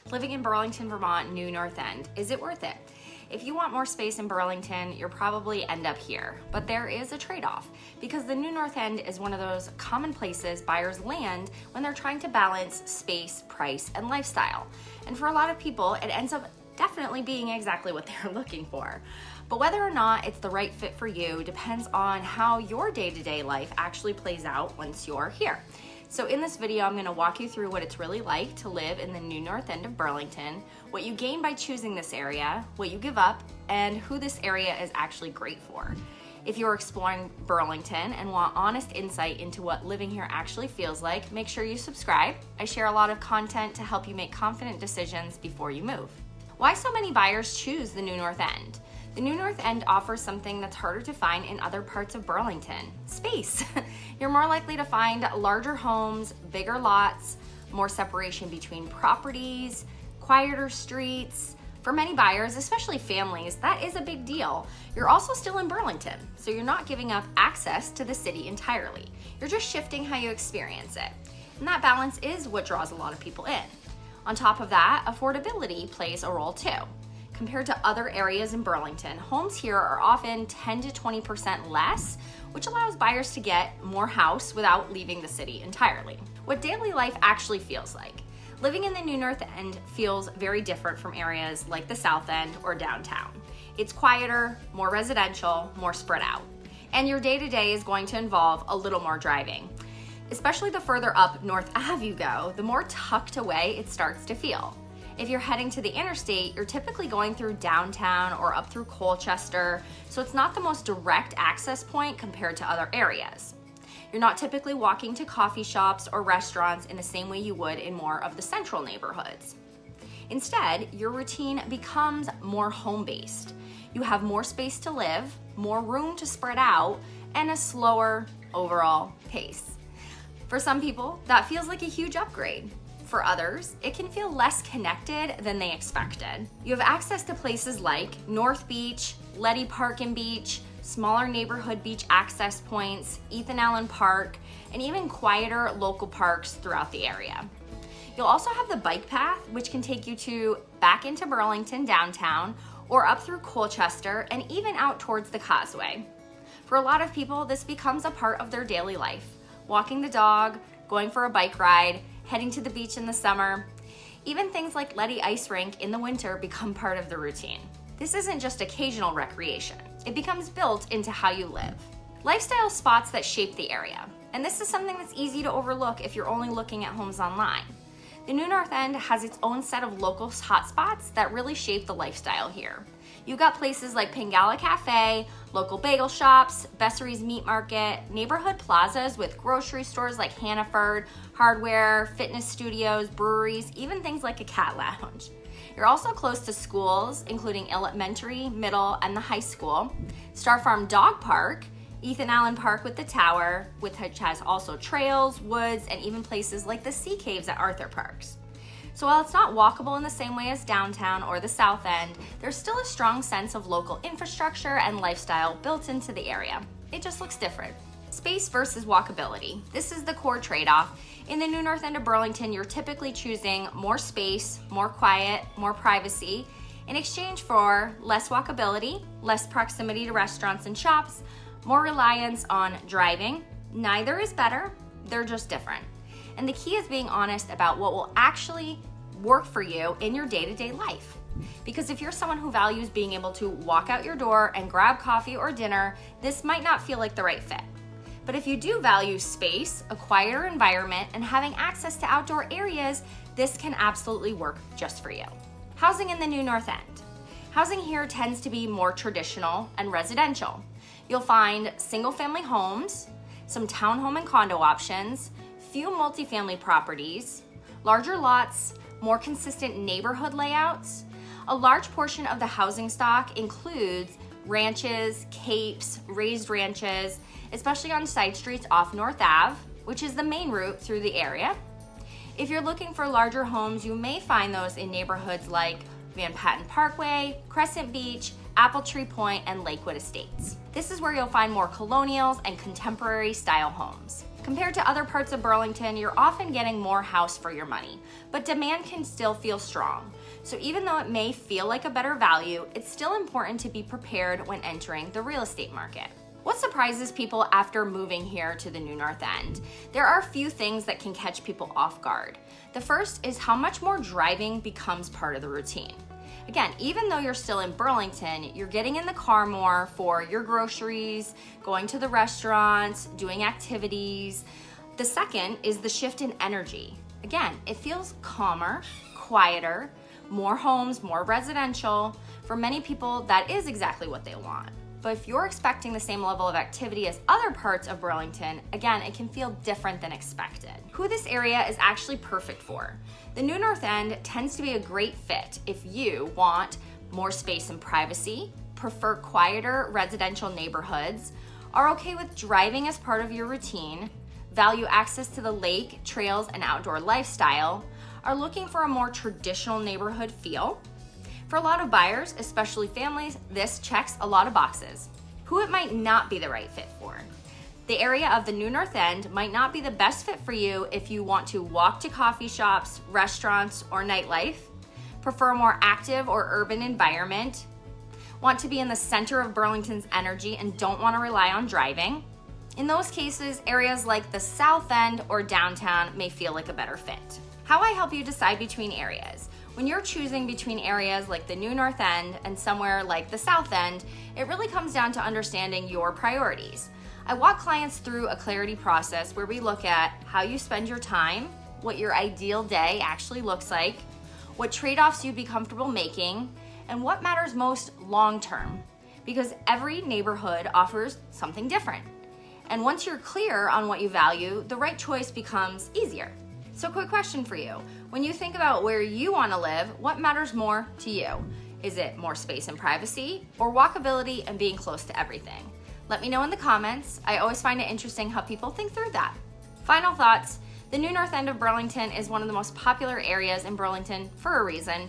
Living in Burlington, Vermont, New North End, is it worth it? If you want more space in Burlington, you'll probably end up here, but there is a trade-off because the New North End is one of those common places buyers land when they're trying to balance space, price, and lifestyle. And for a lot of people, it ends up definitely being exactly what they're looking for. But whether or not it's the right fit for you depends on how your day-to-day life actually plays out once you're here. So in this video, I'm gonna walk you through what it's really like to live in the New North End of Burlington, what you gain by choosing this area, what you give up, and who this area is actually great for. If you're exploring Burlington and want honest insight into what living here actually feels like, make sure you subscribe. I share a lot of content to help you make confident decisions before you move. Why so many buyers choose the New North End? The New North End offers something that's harder to find in other parts of Burlington: space. You're more likely to find larger homes, bigger lots, more separation between properties, quieter streets. For many buyers, especially families, that is a big deal. You're also still in Burlington, so you're not giving up access to the city entirely. You're just shifting how you experience it. And that balance is what draws a lot of people in. On top of that, affordability plays a role too. Compared to other areas in Burlington, homes here are often 10 to 20% less, which allows buyers to get more house without leaving the city entirely. What daily life actually feels like. Living in the New North End feels very different from areas like the South End or downtown. It's quieter, more residential, more spread out. And your day-to-day is going to involve a little more driving. Especially the further up North Ave you go, the more tucked away it starts to feel. If you're heading to the interstate, you're typically going through downtown or up through Colchester, so it's not the most direct access point compared to other areas. You're not typically walking to coffee shops or restaurants in the same way you would in more of the central neighborhoods. Instead, your routine becomes more home-based. You have more space to live, more room to spread out, and a slower overall pace. For some people, that feels like a huge upgrade. For others, it can feel less connected than they expected. You have access to places like North Beach, Leddy Park and Beach, smaller neighborhood beach access points, Ethan Allen Park, and even quieter local parks throughout the area. You'll also have the bike path, which can take you back into Burlington downtown or up through Colchester and even out towards the Causeway. For a lot of people, this becomes a part of their daily life. Walking the dog, going for a bike ride, heading to the beach in the summer. Even things like Leddy Ice Rink in the winter become part of the routine. This isn't just occasional recreation. It becomes built into how you live. Lifestyle spots that shape the area. And this is something that's easy to overlook if you're only looking at homes online. The New North End has its own set of local hotspots that really shape the lifestyle here. You've got places like Pingala Cafe, local bagel shops, Bessery's Meat Market, neighborhood plazas with grocery stores like Hannaford, hardware, fitness studios, breweries, even things like a cat lounge. You're also close to schools, including elementary, middle, and the high school, Star Farm Dog Park, Ethan Allen Park with the tower, which has also trails, woods, and even places like the Sea Caves at Arthur Parks. So while it's not walkable in the same way as downtown or the South End, there's still a strong sense of local infrastructure and lifestyle built into the area. It just looks different. Space versus walkability. This is the core trade-off. In the New North End of Burlington, you're typically choosing more space, more quiet, more privacy, in exchange for less walkability, less proximity to restaurants and shops, more reliance on driving. Neither is better, they're just different. And the key is being honest about what will actually work for you in your day-to-day life. Because if you're someone who values being able to walk out your door and grab coffee or dinner, this might not feel like the right fit. But if you do value space, a quieter environment, and having access to outdoor areas, this can absolutely work just for you. Housing in the New North End. Housing here tends to be more traditional and residential. You'll find single-family homes, some townhome and condo options, few multifamily properties, larger lots, more consistent neighborhood layouts. A large portion of the housing stock includes ranches, capes, raised ranches, especially on side streets off North Ave, which is the main route through the area. If you're looking for larger homes, you may find those in neighborhoods like Van Patten Parkway, Crescent Beach, Apple Tree Point, and Lakewood Estates. This is where you'll find more Colonials and contemporary style homes. Compared to other parts of Burlington, you're often getting more house for your money, but demand can still feel strong. So even though it may feel like a better value, it's still important to be prepared when entering the real estate market. What surprises people after moving here to the new North End? There are a few things that can catch people off guard. The first is how much more driving becomes part of the routine. Again, even though you're still in Burlington, you're getting in the car more for your groceries, going to the restaurants, doing activities. The second is the shift in energy. Again, it feels calmer, quieter, more homes, more residential. For many people, that is exactly what they want. But if you're expecting the same level of activity as other parts of Burlington, again, it can feel different than expected. Who this area is actually perfect for. The new North End tends to be a great fit if you want more space and privacy, prefer quieter residential neighborhoods, are okay with driving as part of your routine, value access to the lake, trails, and outdoor lifestyle, are looking for a more traditional neighborhood feel. For a lot of buyers, especially families, this checks a lot of boxes. Who it might not be the right fit for. The area of the new North End might not be the best fit for you if you want to walk to coffee shops, restaurants, or nightlife, prefer a more active or urban environment, want to be in the center of Burlington's energy and don't want to rely on driving. In those cases, areas like the South End or downtown may feel like a better fit. How I help you decide between areas. When you're choosing between areas like the new North End and somewhere like the South End, it really comes down to understanding your priorities. I walk clients through a clarity process where we look at how you spend your time, what your ideal day actually looks like, what trade-offs you'd be comfortable making, and what matters most long-term, because every neighborhood offers something different. And once you're clear on what you value, the right choice becomes easier. So quick question for you. When you think about where you want to live, what matters more to you? Is it more space and privacy or walkability and being close to everything? Let me know in the comments. I always find it interesting how people think through that. Final thoughts. The new North End of Burlington is one of the most popular areas in Burlington for a reason.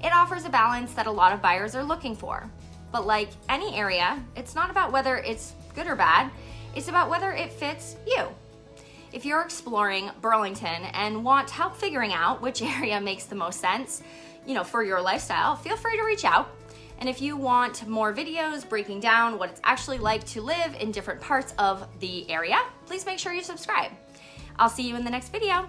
It offers a balance that a lot of buyers are looking for. But like any area, it's not about whether it's good or bad. It's about whether it fits you. If you're exploring Burlington and want help figuring out which area makes the most sense, for your lifestyle, feel free to reach out. And if you want more videos breaking down what it's actually like to live in different parts of the area, please make sure you subscribe. I'll see you in the next video.